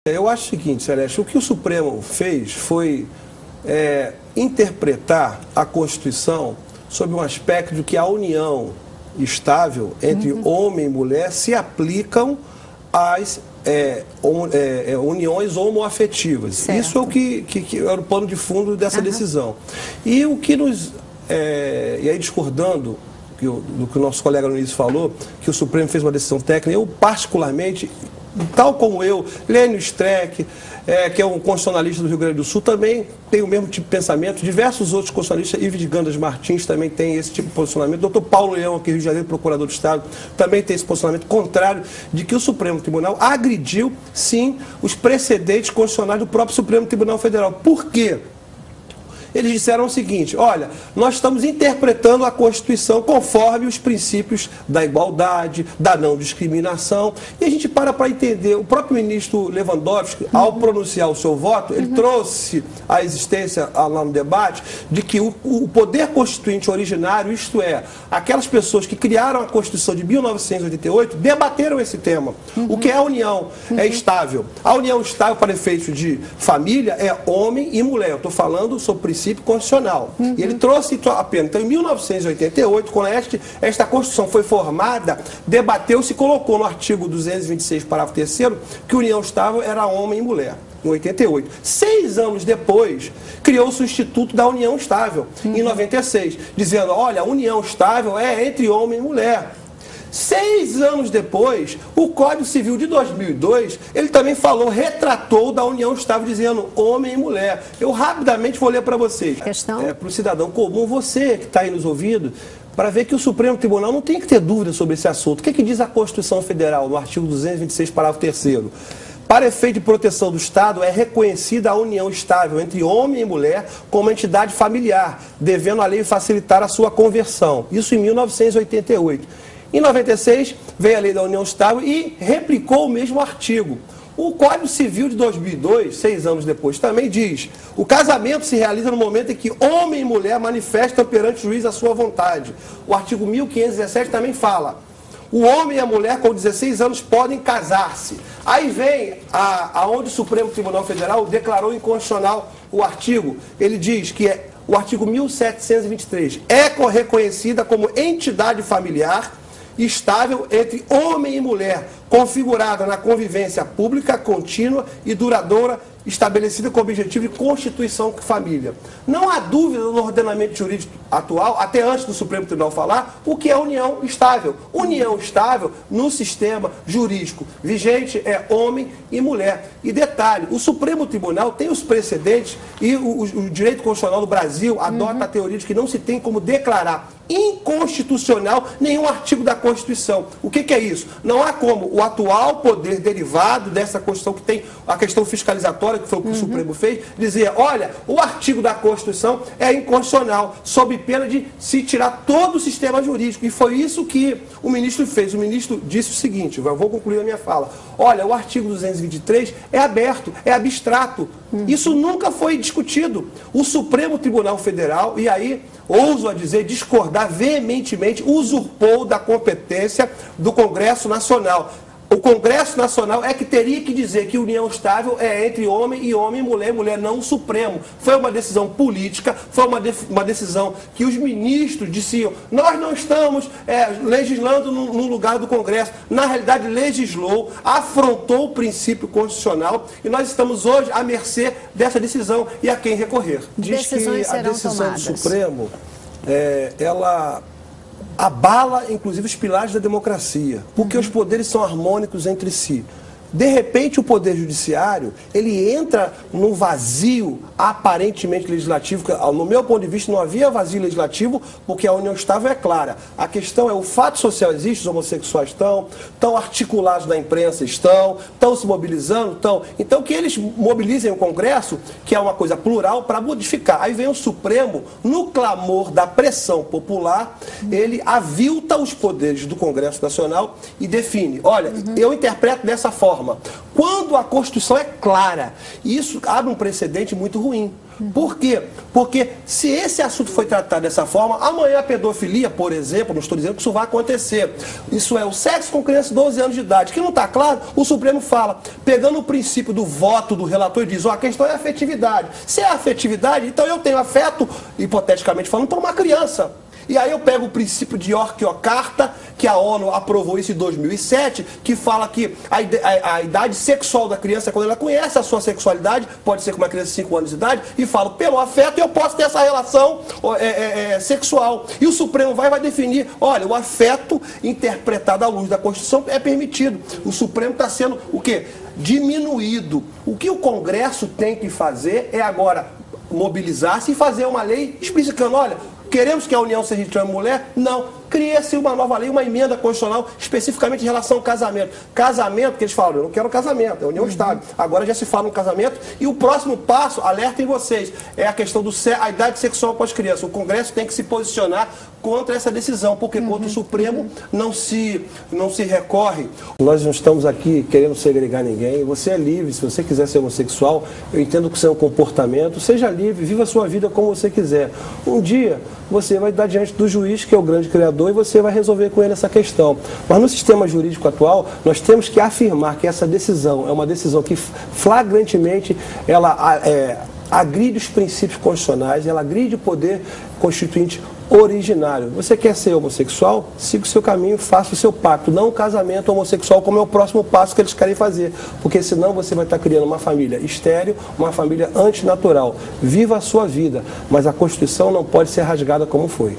Eu acho o seguinte, Celeste, o que o Supremo fez foi interpretar a Constituição sob um aspecto de que a união estável entre homem e mulher se aplicam às uniões homoafetivas. Certo. Isso é o que era o pano de fundo dessa decisão. E o que nos... e aí, discordando do que o nosso colega no início falou, que o Supremo fez uma decisão técnica, eu particularmente... Tal como eu, Lênio Streck, que é um constitucionalista do Rio Grande do Sul, também tem o mesmo tipo de pensamento. Diversos outros constitucionalistas, Ives de Gandas Martins também tem esse tipo de posicionamento. Dr. Paulo Leão, aqui no Rio de Janeiro, procurador do Estado, também tem esse posicionamento contrário de que o Supremo Tribunal agrediu, sim, os precedentes constitucionais do próprio Supremo Tribunal Federal. Por quê? Eles disseram o seguinte: olha, nós estamos interpretando a Constituição conforme os princípios da igualdade, da não discriminação, e a gente para entender. O próprio ministro Lewandowski, ao pronunciar o seu voto, ele trouxe a existência lá no debate de que o poder constituinte originário, isto é, aquelas pessoas que criaram a Constituição de 1988, debateram esse tema. O que é a união? É estável. A união estável para efeitos de família é homem e mulher. Eu estou falando sobre princípio constitucional. E ele trouxe apenas. Então, em 1988, quando esta Constituição foi formada, debateu-se e colocou no artigo 226, parágrafo 3º, que união estável era homem e mulher. Em 88. 6 anos depois, criou-se o Instituto da União Estável, em 96, dizendo, olha, a união estável é entre homem e mulher. 6 anos depois, o Código Civil de 2002, ele também retratou da união estável, dizendo homem e mulher. Eu rapidamente vou ler para vocês. Para o cidadão comum, você que está aí nos ouvindo, para ver que o Supremo Tribunal não tem que ter dúvida sobre esse assunto. O que diz a Constituição Federal, no artigo 226, parágrafo 3º? Para efeito de proteção do Estado, é reconhecida a união estável entre homem e mulher como entidade familiar, devendo a lei facilitar a sua conversão. Isso em 1988. Em 96, veio a Lei da União Estável e replicou o mesmo artigo. O Código Civil de 2002, 6 anos depois, também diz: o casamento se realiza no momento em que homem e mulher manifestam perante o juiz a sua vontade. O artigo 1517 também fala: o homem e a mulher com 16 anos podem casar-se. Aí vem aonde o Supremo Tribunal Federal declarou inconstitucional o artigo. Ele diz que o artigo 1723 é reconhecida como entidade familiar estável entre homem e mulher, configurada na convivência pública, contínua e duradoura, estabelecida com o objetivo de constituição de família. Não há dúvida no ordenamento jurídico atual, até antes do Supremo Tribunal falar, o que é união estável. União estável no sistema jurídico vigente é homem e mulher. E detalhe, o Supremo Tribunal tem os precedentes e o direito constitucional do Brasil adota a teoria de que não se tem como declarar inconstitucional nenhum artigo da Constituição. O que é isso? Não há como o atual poder derivado dessa Constituição, que tem a questão fiscalizatória, que foi o que o Supremo fez, dizer, olha, o artigo da Constituição é inconstitucional, sob pena de se tirar todo o sistema jurídico. E foi isso que o ministro fez. O ministro disse o seguinte, eu vou concluir a minha fala, olha, o artigo 223 é aberto, é abstrato. Isso nunca foi discutido. O Supremo Tribunal Federal, e aí, ouso a dizer, discordar veementemente, usurpou da competência do Congresso Nacional. O Congresso Nacional é que teria que dizer que união estável é entre homem e mulher, mulher não o Supremo. Foi uma decisão política, foi uma decisão que os ministros diziam, nós não estamos legislando no lugar do Congresso. Na realidade, legislou, afrontou o princípio constitucional e nós estamos hoje à mercê dessa decisão e a quem recorrer. Diz que a decisão do Supremo, ela abala, inclusive, os pilares da democracia, porque os poderes são harmônicos entre si. De repente, o Poder Judiciário, ele entra num vazio aparentemente legislativo, que, no meu ponto de vista, não havia vazio legislativo, porque a união estável é clara. A questão é, o fato social existe, os homossexuais estão articulados na imprensa, estão se mobilizando, estão. Então, que eles mobilizem o Congresso, que é uma coisa plural, para modificar. Aí vem o Supremo, no clamor da pressão popular, ele avilta os poderes do Congresso Nacional e define, olha, eu interpreto dessa forma. forma. Quando a Constituição é clara, isso abre um precedente muito ruim. Por quê? Porque se esse assunto foi tratado dessa forma, amanhã a pedofilia, por exemplo, não estou dizendo que isso vai acontecer. Isso é o sexo com criança de 12 anos de idade. Que não está claro, o Supremo fala, pegando o princípio do voto do relator, diz, a questão é a afetividade. Se é afetividade, então eu tenho afeto, hipoteticamente falando, por uma criança. E aí eu pego o princípio de York-Carta, que a ONU aprovou isso em 2007, que fala que a idade sexual da criança, quando ela conhece a sua sexualidade, pode ser com uma criança de 5 anos de idade, e fala, pelo afeto eu posso ter essa relação sexual. E o Supremo vai definir, olha, o afeto interpretado à luz da Constituição é permitido. O Supremo está sendo o quê? Diminuído. O que o Congresso tem que fazer é agora mobilizar-se e fazer uma lei explicando, olha, queremos que a união seja entre homem e mulher? Não. Cria-se uma nova lei, uma emenda constitucional, especificamente em relação ao casamento. Casamento, que eles falam, eu não quero casamento, é união estável. Agora já se fala no casamento. E o próximo passo, alertem vocês, é a questão da idade sexual com as crianças. O Congresso tem que se posicionar contra essa decisão, porque contra o Supremo não se recorre. Nós não estamos aqui querendo segregar ninguém. Você é livre, se você quiser ser homossexual, eu entendo que isso é um comportamento, seja livre, viva a sua vida como você quiser. Um dia você vai dar diante do juiz, que é o grande criador, e você vai resolver com ele essa questão. Mas no sistema jurídico atual, nós temos que afirmar que essa decisão é uma decisão que flagrantemente ela agride os princípios constitucionais, ela agride o poder constituinte originário. Você quer ser homossexual? Siga o seu caminho, faça o seu pacto, não o casamento homossexual como é o próximo passo que eles querem fazer, porque senão você vai estar criando uma família estéril, uma família antinatural. Viva a sua vida, mas a Constituição não pode ser rasgada como foi.